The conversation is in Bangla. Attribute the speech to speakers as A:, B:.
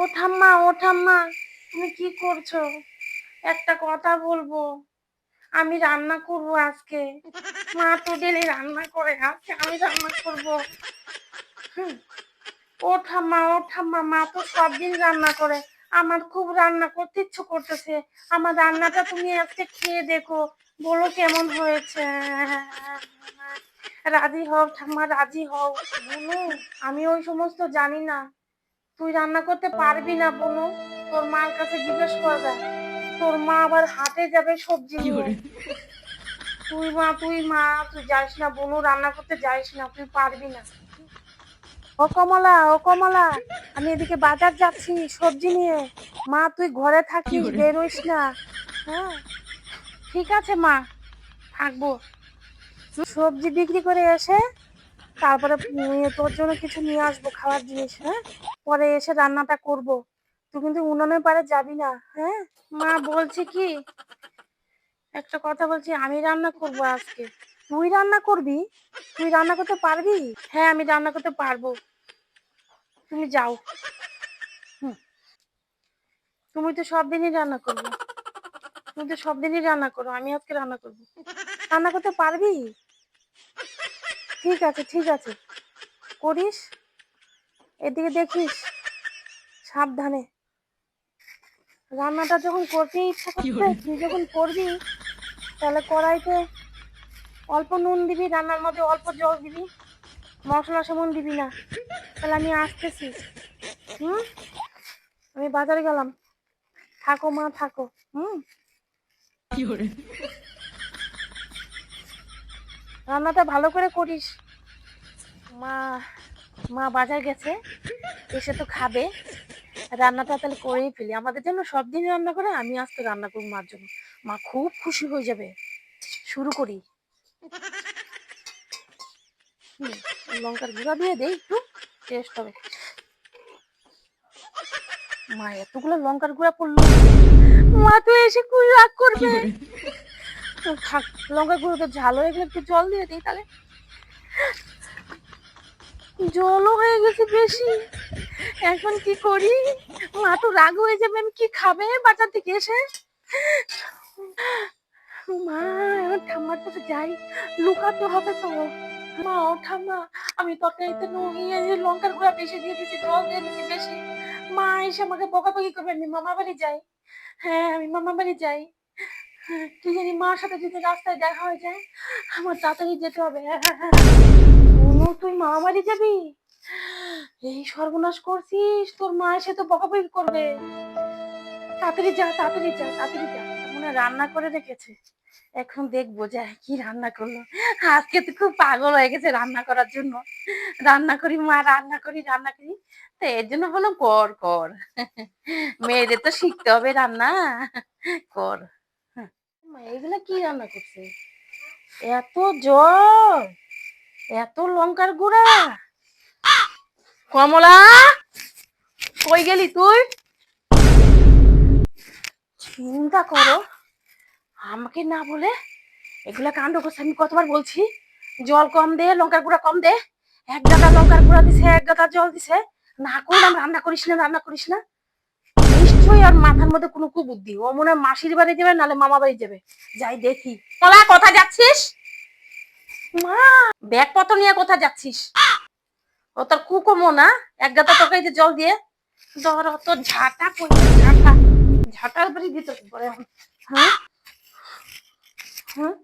A: ও ঠাম্মা, ও ঠাম্মা, তুমি কি করছো? একটা কথা বলবো। আমি রান্না করব আজকে। মা তো ডেলি রান্না করে, আজকে আমি রান্না করব। হুম। ও ঠাম্মা, ও ঠাম্মা, মা তো সব দিন রান্না করে। আমার খুব রান্না করতে ইচ্ছে করতেছে। আমার রান্নাটা তুমি আজকে খেয়ে দেখো, বলো কেমন হয়েছে। রাজি হও ঠাম্মা, রাজি হও। বলো, আমি ওই সমস্ত জানি না। তুই রান্না করতে পারবি না বনু? তোর মার কাছে জিজ্ঞেস করবে। তোর মা আবার হাটে যাবে সবজি নিয়ে। তুই যাস না বনু, রান্না করতে যাস না, তুই পারবি না। ও কমলা, ও কমলা, আমি এদিকে বাজার যাচ্ছি সবজি নিয়ে। মা তুই ঘরে থাকিস, বেরোইস না। হ্যাঁ, ঠিক আছে মা, থাকবো। সবজি বিক্রি করে এসে তারপরে তোর জন্য কিছু নিয়ে আসবো, খাবার জিনিস। হ্যাঁ, পরে এসে রান্নাটা করব। তুই কিন্তু উনুনের পারে যাবি না। হ্যাঁ, মা বলছি কি, একটা কথা বলছি, আমি রান্না করব আজকে। তুই রান্না করবি? তুই রান্না করতে পারবি? হ্যাঁ, আমি রান্না করতে পারবো। তুমি যাও। হুম, তুমি তো সব দিনই রান্না করবে। তুমি তো সব দিনই রান্না করো, আমি আজকে রান্না করব। রান্না করতে পারবি? ঠিক আছে, ঠিক আছে, করিস। এদিকে দেখিস, সাবধানে। রান্নাটা যখন করতে ইচ্ছা করছে, তুই যখন করবি, তাহলে কড়াইতে অল্প নুন দিবি, রান্নার মধ্যে অল্প জল দিবি, মশলা সেমন দিবি না। তাহলে আমি আসতেছি। হুম, আমি বাজারে গেলাম। থাকো মা, থাকো। হুম, রান্নাটা ভালো করে করিস। মা, মা বাজার গেছে, এসে তো খাবে। রান্নাটা তাহলে করেই ফেলি, আমাদের জন্য সব দিন রান্না করে, আমি আজকে রান্না করবো মার জন্য। মা খুব খুশি হয়ে যাবে। শুরু করি। লঙ্কার গুঁড়া দিয়ে দেই, একটু টেস্ট হবে। মা এতগুলো লঙ্কার গুঁড়া পড়লো, মা তো এসে খুব রাগ করবে। থাক, লঙ্কার গুঁড়ো তো ঝাল হয়ে গেলে একটু জল দিয়ে দিই তাহলে। জলও হয়ে গেছে বেশি, এখন কি করি? মা তো রাগ হয়ে যাবে, আমি কি খাবে বাজার থেকে এসে। মা, এখন ঠাম্মার কাছে যাই, লুকাতে হবে তো। মা, ও ঠাম্মা, আমি তরকারিতে লঙ্কার গুঁড়া বেশি দিয়ে দিচ্ছি, জল দিয়ে দিচ্ছি বেশি। মা এসে আমাকে বকাবকি করবে, আমি মামা বাড়ি যাই। হ্যাঁ, আমি মামা বাড়ি যাই। কি জানি, মার সাথে যদি রাস্তায় দেখা হয়ে যায়, আমার তাড়াতাড়ি যেতে হবে। অনু, তুই মামা বাড়ি যাবি? এই সর্বনাশ করছিস, তোর মা এসে তো বকাবকি করবে। তাড়াতাড়ি যা, তাড়াতাড়ি যা, তাড়াতাড়ি যা। মনে হয় রান্না করে রেখেছে, এখন দেখবো যে কি রান্না করলো। আজকে তো খুব পাগল হয়ে গেছে রান্না করার জন্য। রান্না করি মা, রান্না করি, রান্না করি। তো এর জন্য বললাম কর কর, মেয়েদের তো শিখতে হবে রান্না, কর। মা এগুলা কি রান্না করছে? এত জল, এত লঙ্কার গুঁড়া। কমলা, কই গেলি তুই? চিন্তা করো, আমাকে না বলে এগুলা কাণ্ড করছে। আমি কতবার বলছি জল কম দে, লঙ্কার গুঁড়া কম দে। এক গাদা লঙ্কার গুঁড়া দিছে, এক গাদা জল দিছে। না করলাম, রান্না করিস না, রান্না করিস না। নিশ্চয়ই আর মাথার মধ্যে কোনো কুবুদ্ধি। ও মনে হয় মাসির বাড়ি যাবে, নাহলে মামা বাড়ি যাবে। যাই দেখি। কলা, কোথায় যাচ্ছিস? মা, ব্যাগপত্র নিয়ে কোথায় যাচ্ছিস? ও তোর কুকুমো না, এক গাদা তরকারিতে জল দিয়ে। ধর অত ঝাঁটা করছে, ঝাঁটা, ঝাঁটার বাড়ি দিতে পারে। হ্যাঁ, হ্যাঁ,